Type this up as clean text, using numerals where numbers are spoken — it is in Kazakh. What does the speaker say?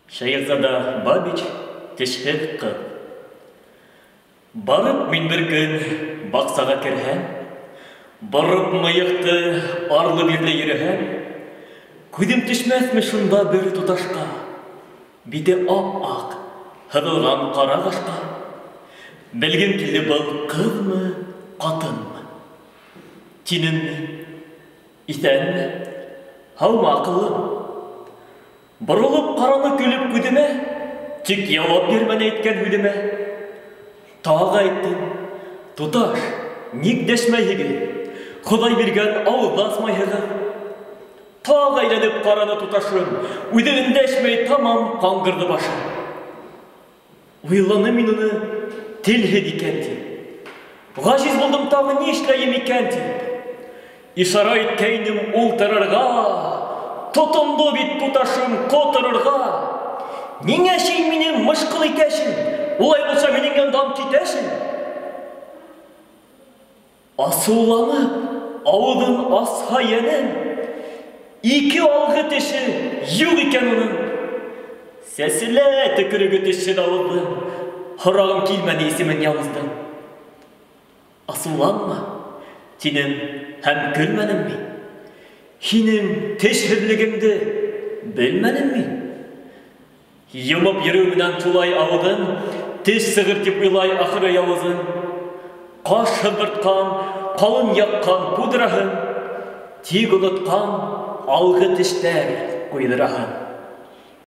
Шайхзада Бабич тешхек қып. Барып мен бір күн бақсаға кірген, барып мыйықты арлы бірлі еріген, көдім түшмәсмі шында бір тұташқа, биде ап-ақ, хыдылған қара қашқа. Білгім келді бұл қыз-мы, қатын-мы? Тинім-ми? Исән-ми? Хау-ма ақылым? Бұрылып қараны көліп көдіме, тек яуап бермен әйткен хүліме. Тағы айттым, тұташ, нек дәшмәйігі, Құдай берген ауылдасмайығы. Тағы айленіп қараны тұташым, өйдің дәшмей тамам қаңғырды башым. Ойланы меніні телхед екенді. Ғажиз болдым тағы не ішләйім екенді. Ишара еткейнім ұлтырырға, тұтымды бит тұташым қотырырға. Нең әшейін менен мұшқыл етәшін, олай болса менен дам кетәшін. Асуланып, ауылдың асқа енін, екі алғы теші юг екен оның. Сәсілі түкірігі теші дауылдың, хұрағым келмәді есімін яуыздың. Асуланма, тенім һәм күлмәнім мен. Хинем тешірлігімді білмәнім мен. Еміп ерігінен тулай ауыдың, теш сығыр деп ұйлай ақыры яуызын. Қаш хыбыртқан, қалын яққан пудрағын, тек ұлытқан алғы тештер қойдырағын.